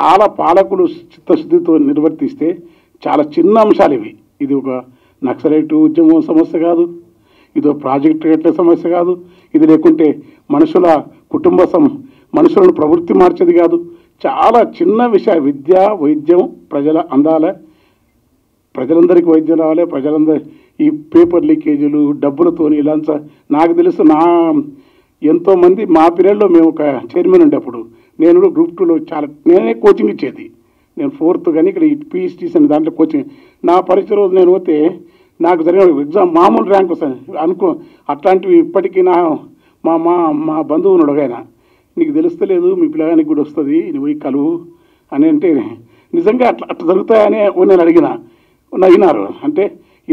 చాలా పాలకులు చిత్తశుద్ధితో నిర్వర్తిస్తే చాలా చిన్న అంశాలు ఇవి. ఇది ఒక నక్సలైట్ ఉద్యమం సమస్య కాదు, ఇదో ప్రాజెక్టు రేట్ల సమస్య కాదు, ఇది లేకుంటే మనుషుల మనుషులను ప్రవృత్తి మార్చేది కాదు. చాలా చిన్న విషయం. విద్య, వైద్యం ప్రజల అందాల, ప్రజలందరికీ వైద్యం రావాలి. ప్రజలందరూ ఈ పేపర్ లీకేజీలు డబ్బులతోని ఇలా నాకు తెలుసు. ఎంతోమంది మా పీరియడ్లో మేము ఒక చైర్మన్ ఉండేప్పుడు నేను గ్రూప్ 2లో నేనే కోచింగ్ ఇచ్చేది. నేను 4th కానీ ఇక్కడ PhDs అని దాంట్లో కోచింగ్. నా పరీక్ష రోజు నేను పోతే నాకు జరిగిన ఎగ్జామ్ మామూలు ర్యాంక్ వస్తుంది అనుకో. అట్లాంటివి ఇప్పటికీ మా మా మా బంధువు ఉన్నాడు ఒక ఆయన, నీకు తెలుస్తలేదు మీ పిల్లగానికి కూడా వస్తుంది, నువ్వు పోయి కలువు అని అంటే నిజంగా అట్లా జరుగుతాయని నేను నవ్వినారు. అంటే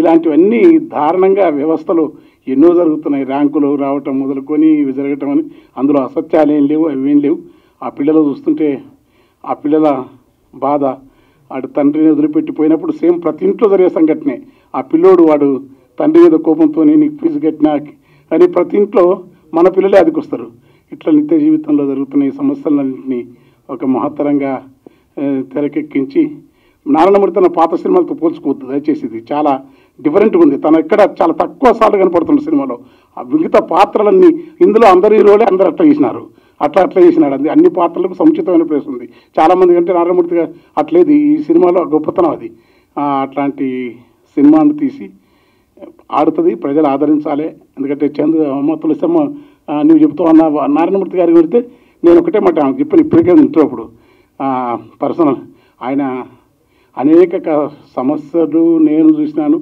ఇలాంటివన్నీ దారుణంగా వ్యవస్థలో ఎన్నో జరుగుతున్నాయి. ర్యాంకులు రావటం మొదలుకొని ఇవి జరగటం అని. అందులో అసత్యాలు ఏం లేవు, అవి ఏం లేవు. ఆ పిల్లలు చూస్తుంటే ఆ పిల్లల బాధ, వాడు తండ్రిని వదిలిపెట్టిపోయినప్పుడు సేమ్ ప్రతి ఇంట్లో జరిగే సంఘటనే. ఆ పిల్లోడు వాడు తండ్రి మీద కోపంతో నీకు ఫీజు కట్టినా అని ప్రతి ఇంట్లో మన పిల్లలే అదికొస్తారు. ఇట్లా నిత్య జీవితంలో జరుగుతున్న ఈ సమస్యలన్నింటినీ ఒక మహత్తరంగా తెరకెక్కించి నారాయణమూర్తి తన పాత సినిమాలతో పోల్చుకోవద్దు దయచేసి. ఇది చాలా డిఫరెంట్గా ఉంది. తను ఎక్కడ చాలా తక్కువ సార్లు కనపడుతుంది సినిమాలో. ఆ మిగతా పాత్రలన్నీ ఇందులో అందరు హీరోలే అందరూ అట్లా చేసినారు. అట్లా చేసినాడు. అది అన్ని పాత్రలకు సముచితమైన ప్లేస్ ఉంది. చాలామంది కంటే నారాయణమూర్తిగా అట్లేదు ఈ సినిమాలో గొప్పతనం అది. అట్లాంటి సినిమాను తీసి ఆడుతుంది, ప్రజలు ఆదరించాలి. ఎందుకంటే అమ్మ తులసమ్మ నువ్వు చెప్తావు అన్న నారాయణమూర్తి గారికి పెడితే నేను ఒకటే మాట చెప్పాను ఇప్పటికే ఇంటప్పుడు పర్సనల్. ఆయన అనేక సమస్యలు నేను చూసినాను.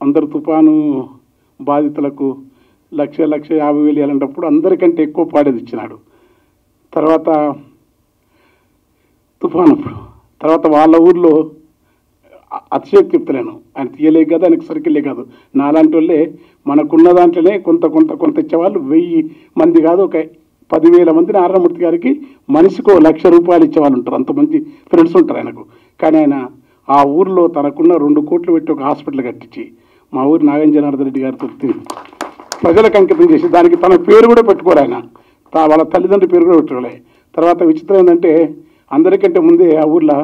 అందరు తుఫాను బాధితులకు 1,50,000 ఇవ్వాలంటప్పుడు అందరికంటే ఎక్కువ పాడేది ఇచ్చినాడు. తర్వాత తుఫాను తర్వాత వాళ్ళ ఊర్లో అతిశయోక్తి చెప్తలేను, ఆయన తీయలే కాదు, ఆయనకు సరికెళ్ళే కాదు. నాలాంటి వాళ్ళే మనకున్న దాంట్లోనే కొంత ఇచ్చేవాళ్ళు 1000 మంది కాదు, ఒక 10,000 మంది నారాయణమూర్తి గారికి మనిషికి ₹1,00,000 ఇచ్చేవాళ్ళు ఉంటారు. అంతమంది ఫ్రెండ్స్ ఉంటారు ఆయనకు. కానీ ఆయన ఆ ఊర్లో తనకున్న 2 కోట్లు పెట్టి ఒక హాస్పిటల్ కట్టించి మా ఊరి నాగేంద్రనాథ్ రెడ్డి గారితో ప్రజలకు అంకితం చేసి దానికి తన పేరు కూడా పెట్టుకోరు. ఆయన వాళ్ళ తల్లిదండ్రుల పేరు కూడా పెట్టుకోలే. తర్వాత విచిత్రం ఏంటంటే అందరికంటే ముందే ఆ ఊర్లో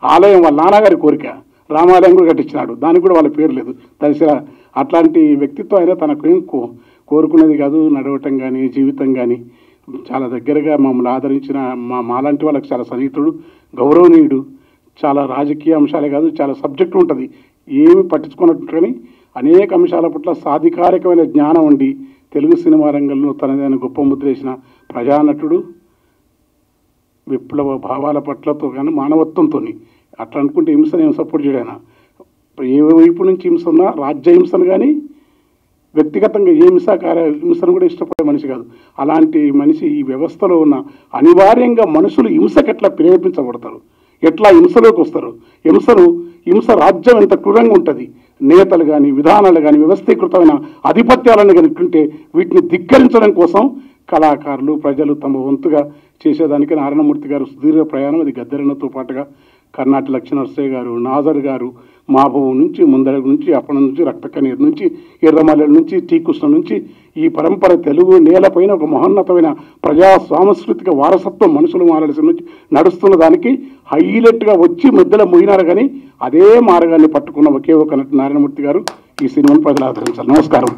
ఆలయం వాళ్ళ నాన్నగారి కోరిక రామాలయం కూడా కట్టించినాడు. దానికి కూడా వాళ్ళ పేరు లేదు. తెలిసిన అట్లాంటి వ్యక్తిత్వం అయినా తనకు కోరుకునేది కాదు. నడవటం కానీ జీవితం కానీ చాలా దగ్గరగా మమ్మల్ని ఆదరించిన మాలాంటి వాళ్ళకి చాలా సన్నిహితుడు, గౌరవనీయుడు. చాలా రాజకీయ అంశాలే కాదు, చాలా సబ్జెక్టు ఉంటుంది. ఏమి పట్టించుకున్నట్టు కానీ అనేక అంశాల పట్ల సాధికారికమైన జ్ఞానం ఉండి తెలుగు సినిమా రంగంలో తనదైన గొప్ప ముద్ర వేసిన ప్రజానటుడు. విప్లవ భావాల పట్లతో కానీ మానవత్వంతో అట్లా అనుకుంటే హింసను ఏం సపోర్ట్ చేయడానా. ఏ వైపు నుంచి హింస ఉన్నా రాజ్య హింసను కానీ వ్యక్తిగతంగా ఏ హింసను కూడా ఇష్టపడే మనిషి కాదు. అలాంటి మనిషి ఈ వ్యవస్థలో ఉన్న అనివార్యంగా మనుషులు హింసకు ఎట్లా ప్రేరేపించబడతారు, ఎట్లా హింసలోకి వస్తారు, హింస రాజ్యం ఎంత క్రూరంగా ఉంటుంది. నేతలు కానీ విధానాలు కానీ వ్యవస్థీకృతమైన ఆధిపత్యాలను కనుక్కుంటే వీటిని ధిక్కరించడం కోసం కళాకారులు ప్రజలు తమ వంతుగా చేసేదానికి నారాయణమూర్తి గారు సుదీర్ఘ ప్రయాణం. అది గద్దెరన్నతో పాటుగా కర్ణాటి లక్ష్మణర్సయ్య గారు, నాజర్ గారు, మాభవం నుంచి ముందర నుంచి అప్పటి నుంచి రక్తకన్నీరు నుంచి ఎర్రమల్లెల నుంచి టీకృష్ణ నుంచి ఈ పరంపర తెలుగు నేలపైన ఒక మహోన్నతమైన ప్రజా సాంస్కృతిక వారసత్వం మనుషులు మారాల్సిన నుంచి నడుస్తున్న దానికి హైలైట్గా వచ్చి మధ్యలో పోయినారు. కానీ అదే మార్గాన్ని పట్టుకున్న ఒకే ఒక నారాయణమూర్తి గారు. ఈ సినిమాను ప్రజలు ఆదరించాలి. నమస్కారం.